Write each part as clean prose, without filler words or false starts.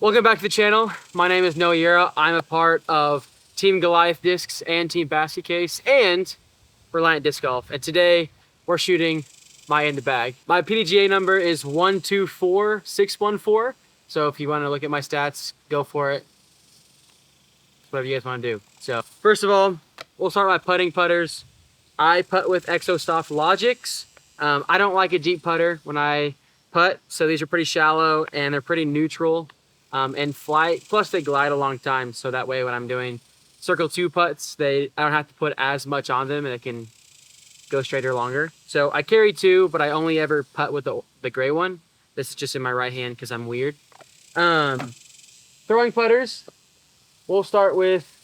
Welcome back to the channel. My name is Yearout. I'm a part of Team Goliath Discs and Team Basket Case and Reliant Disc Golf. And today we're shooting my in the bag. My PDGA number is 124614. So if you want to look at my stats, go for it. Whatever you guys want to do. So first of all, we'll start with my putting putters. I putt with ExoSoft Logics. I don't like a deep putter when I putt, so these are pretty shallow and they're pretty neutral in flight. Plus they glide a long time, so that way when I'm doing circle 2 putts, I don't have to put as much on them and it can go straighter longer. So I carry 2, but I only ever putt with the gray one. This is just in my right hand because I'm weird. Throwing putters, we'll start with,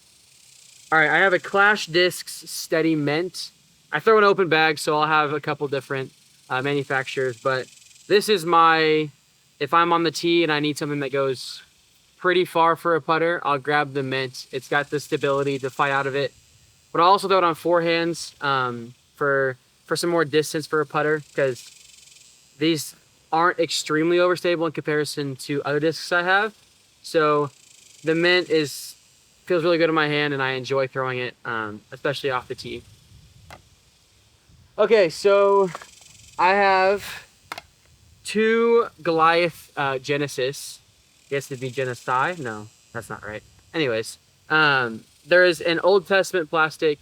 all right, I have a Clash Discs Steady Mint. I throw an open bag, so I'll have a couple different manufacturers, but this is my, if I'm on the tee and I need something that goes pretty far for a putter, I'll grab the Mint. It's got the stability to fly out of it. But I'll also throw it on forehands for some more distance for a putter, because these aren't extremely overstable in comparison to other discs I have. So the Mint feels really good in my hand and I enjoy throwing it, especially off the tee. Okay, so I have 2 Goliath Genesis. I guess it'd be Genesi. No, that's not right. Anyways, there is an Old Testament plastic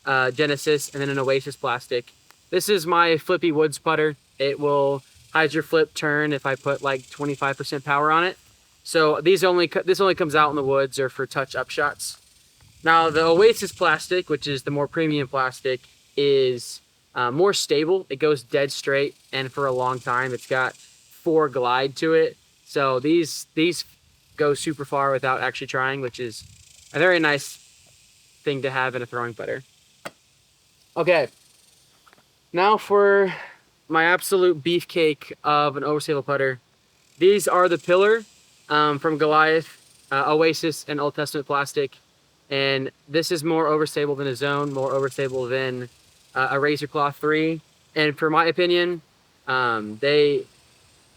Genesis and then an Oasis plastic. This is my flippy woods putter. It will hydro flip turn if I put like 25% power on it. So this only comes out in the woods or for touch up shots. Now the Oasis plastic, which is the more premium plastic, is more stable. It goes dead straight, and for a long time. It's got 4 glide to it. So these go super far without actually trying, which is a very nice thing to have in a throwing putter. Okay, now for my absolute beefcake of an overstable putter. These are the Pillar from Goliath, Oasis, and Old Testament plastic. And this is more overstable than a Zone, more overstable than a Razor Claw 3. And for my opinion, they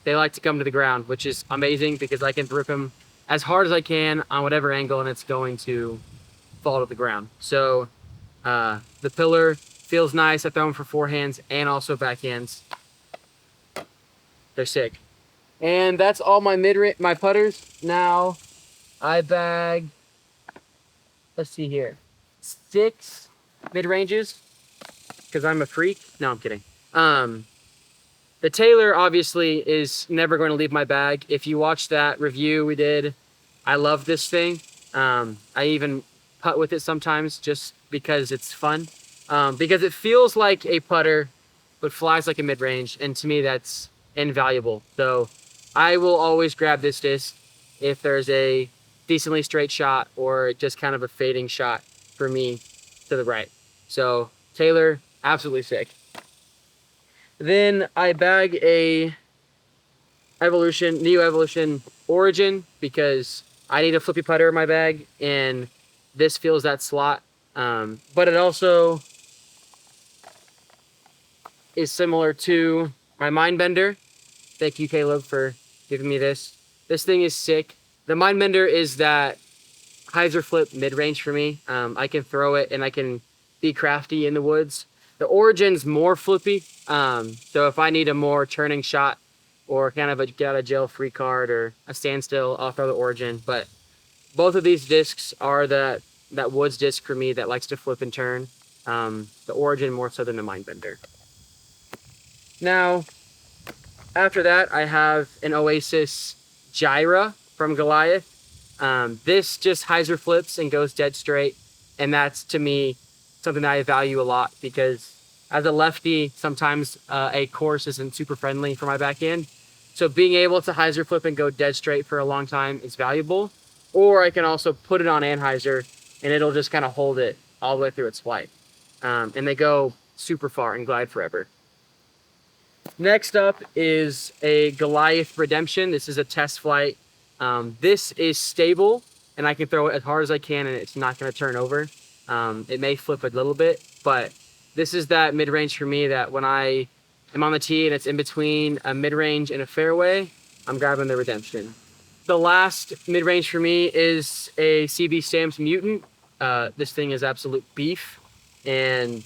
like to come to the ground, which is amazing because I can rip them as hard as I can on whatever angle and it's going to fall to the ground. So the Pillar feels nice. I throw them for forehands and also backhands. They're sick. And that's all my my putters. Now I bag, let's see here, 6 mid-ranges because I'm a freak. No, I'm kidding. The Taylor obviously is never going to leave my bag. If you watch that review we did, I love this thing. I even putt with it sometimes just because it's fun. Because it feels like a putter, but flies like a mid-range. And to me, that's invaluable. So I will always grab this disc if there's a decently straight shot or just kind of a fading shot for me to the right. So Taylor, absolutely sick. Then I bag a Neo Evolution Origin because I need a flippy putter in my bag and this fills that slot. But it also is similar to my Mindbender. Thank you, Caleb, for giving me this. This thing is sick. The Mindbender is that hyzer flip mid-range for me. I can throw it and I can be crafty in the woods. The Origin's more flippy. So if I need a more turning shot or kind of a get out of jail free card or a standstill, I'll throw the Origin. But both of these discs are that woods disc for me that likes to flip and turn. The Origin more so than the Mindbender. Now, after that, I have an Oasis Gyra from Goliath. This just hyzer flips and goes dead straight. And that's, to me, something that I value a lot because as a lefty, sometimes a course isn't super friendly for my backhand. So being able to hyzer flip and go dead straight for a long time is valuable. Or I can also put it on anhyzer and it'll just kind of hold it all the way through its flight. And they go super far and glide forever. Next up is a Goliath Redemption. This is a test flight. This is stable and I can throw it as hard as I can and it's not going to turn over. It may flip a little bit, but this is that mid-range for me that when I am on the tee and it's in between a mid-range and a fairway, I'm grabbing the Redemption. The last mid-range for me is a CB Sam's Mutant. This thing is absolute beef, and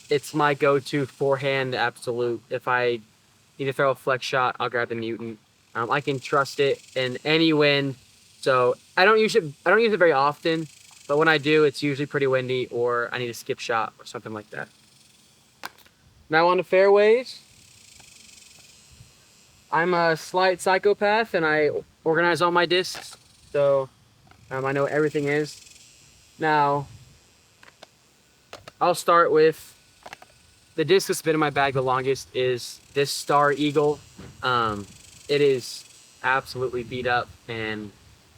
it's my go-to forehand absolute. If I need to throw a flex shot, I'll grab the Mutant. I can trust it in any wind, so I don't use it. I don't use it very often, but when I do, it's usually pretty windy, or I need a skip shot or something like that. Now on the fairways, I'm a slight psychopath, and I organize all my discs, so I know what everything is. Now, I'll start with the disc that's been in my bag the longest is this Star Eagle. It is absolutely beat up, and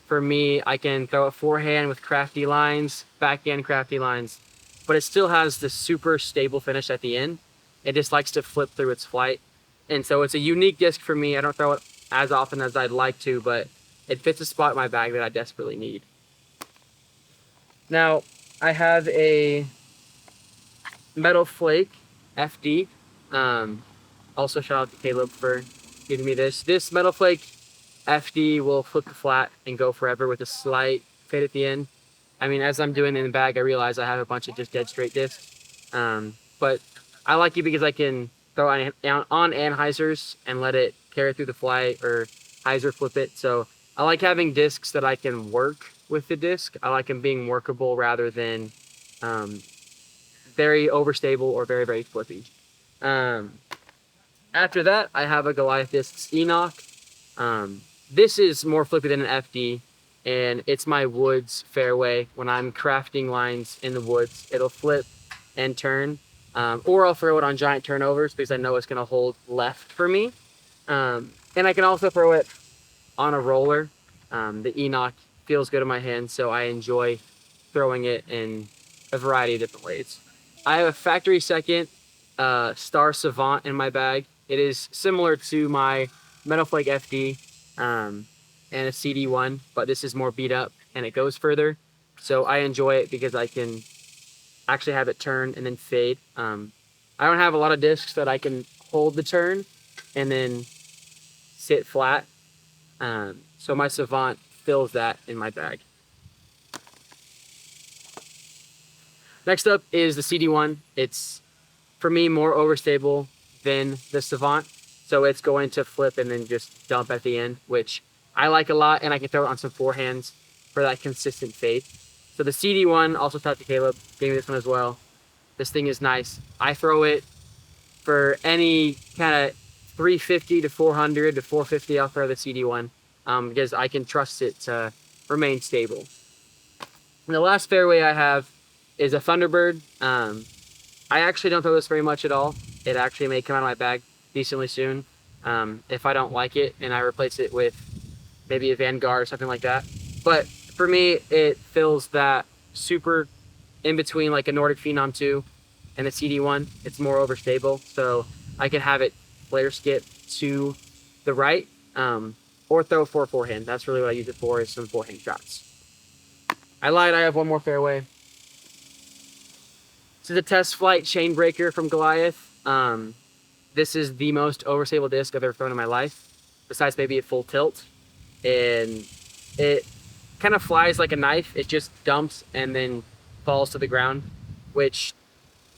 for me, I can throw it forehand with crafty lines, backhand crafty lines, but it still has this super stable finish at the end. It just likes to flip through its flight, and so it's a unique disc for me. I don't throw it as often as I'd like to, but it fits a spot in my bag that I desperately need. Now, I have a Metal Flake FD. Also, shout out to Caleb for giving me this. This Metal Flake FD will flip the flat and go forever with a slight fade at the end. I mean, as I'm doing it in the bag, I realize I have a bunch of just dead straight discs. But I like it because I can throw on anhyzers and let it carry through the flight, or hyzer flip it. So I like having discs that I can work with the disc. I like them being workable rather than very overstable or very, very flippy. After that, I have a Goliath discs Enoch. This is more flippy than an FD, and it's my woods fairway. When I'm crafting lines in the woods, it'll flip and turn, or I'll throw it on giant turnovers because I know it's going to hold left for me. And I can also throw it on a roller. The Enoch feels good in my hand, so I enjoy throwing it in a variety of different ways. I have a factory second Star Savant in my bag. It is similar to my Metal Flake FD and a CD1, but this is more beat up and it goes further. So I enjoy it because I can actually have it turn and then fade. I don't have a lot of discs that I can hold the turn and then sit flat. So my Savant fills that in my bag. Next up is the CD1. It's, for me, more overstable than the Savant. So it's going to flip and then just dump at the end, which I like a lot, and I can throw it on some forehands for that consistent fade. So the CD1, also talked to Caleb, gave me this one as well. This thing is nice. I throw it for any kind of 350 to 400 to 450, I'll throw the CD1 because I can trust it to remain stable. And the last fairway I have is a Thunderbird. I actually don't throw this very much at all. It actually may come out of my bag decently soon if I don't like it and I replace it with maybe a Vanguard or something like that. But for me, it fills that super in between like a Nordic Phenom 2 and the CD1. It's more overstable, so I can have it flare skip to the right or throw for a forehand. That's really what I use it for, is some forehand shots. I lied, I have one more fairway. This is a Test Flight Chain Breaker from Goliath. This is the most overstable disc I've ever thrown in my life, besides maybe at full tilt. And it kind of flies like a knife. It just dumps and then falls to the ground, which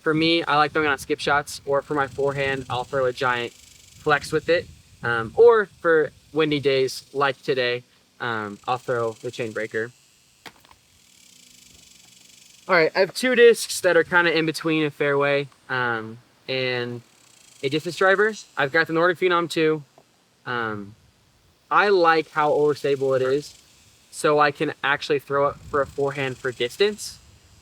for me, I like throwing on skip shots, or for my forehand, I'll throw a giant flex with it. Or for windy days like today, I'll throw the Chain Breaker. All right, I have two discs that are kind of in between a fairway and a distance driver. I've got the Nordic Phenom 2. I like how overstable it is, so I can actually throw it for a forehand for distance,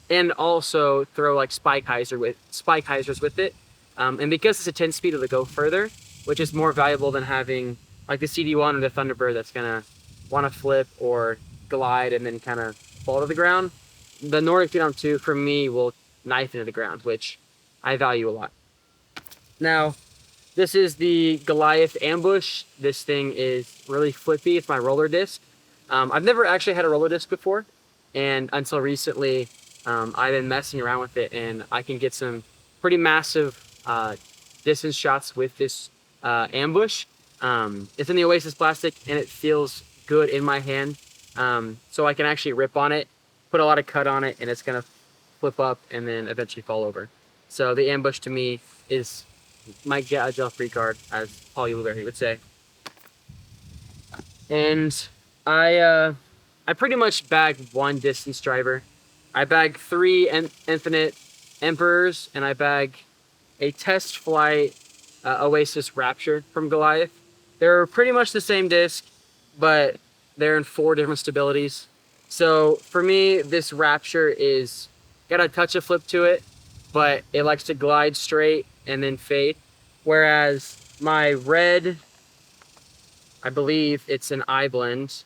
and also throw like spike hyzers with it. And because it's a 10 speed, it'll go further, which is more valuable than having like the CD1 or the Thunderbird that's gonna want to flip or glide and then kind of fall to the ground. The Nordic Phenom 2 for me will knife into the ground, which I value a lot. Now, this is the Goliath Ambush. This thing is really flippy. It's my roller disc. I've never actually had a roller disc before, and until recently, I've been messing around with it, and I can get some pretty massive distance shots with this Ambush. It's in the Oasis plastic, and it feels good in my hand. So I can actually rip on it, put a lot of cut on it, and it's gonna flip up and then eventually fall over. So the ambush to me is my get a jail free card, as Paul Euler would say. And I pretty much bag one distance driver. I bag 3 infinite emperors, and I bag a test flight Oasis Rapture from Goliath. They're pretty much the same disc, but they're in 4 different stabilities. So for me, this Rapture is got a touch of flip to it, but it likes to glide straight and then fade. Whereas my red, I believe it's an I blend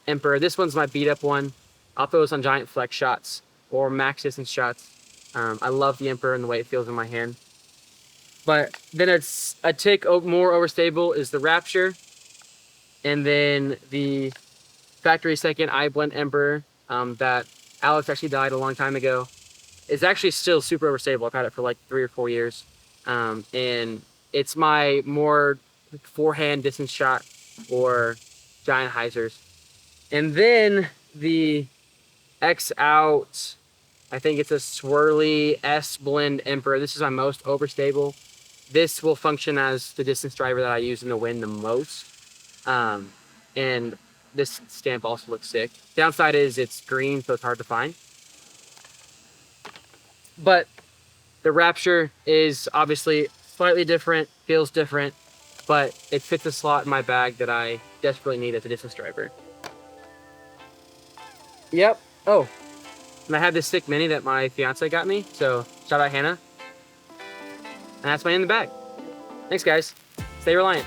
Emperor. This one's my beat up one. I'll throw this on giant flex shots or max distance shots. I love the Emperor and the way it feels in my hand. But then it's a tick more overstable is the Rapture. And then the factory second I blend Emperor that Alex actually died a long time ago is actually still super overstable. I've had it for like 3 or 4 years. And it's my more forehand distance shot or giant hyzers. And then the X out, I think it's a swirly S blend Emperor. This is my most overstable. This will function as the distance driver that I use in the wind the most. And this stamp also looks sick. Downside is it's green, so it's hard to find. But the Rapture is obviously slightly different, feels different, but it fits a slot in my bag that I desperately need as a distance driver. Yep. Oh, and I have this sick mini that my fiance got me, so shout out Hannah. And that's my in the bag. Thanks, guys. Stay reliant.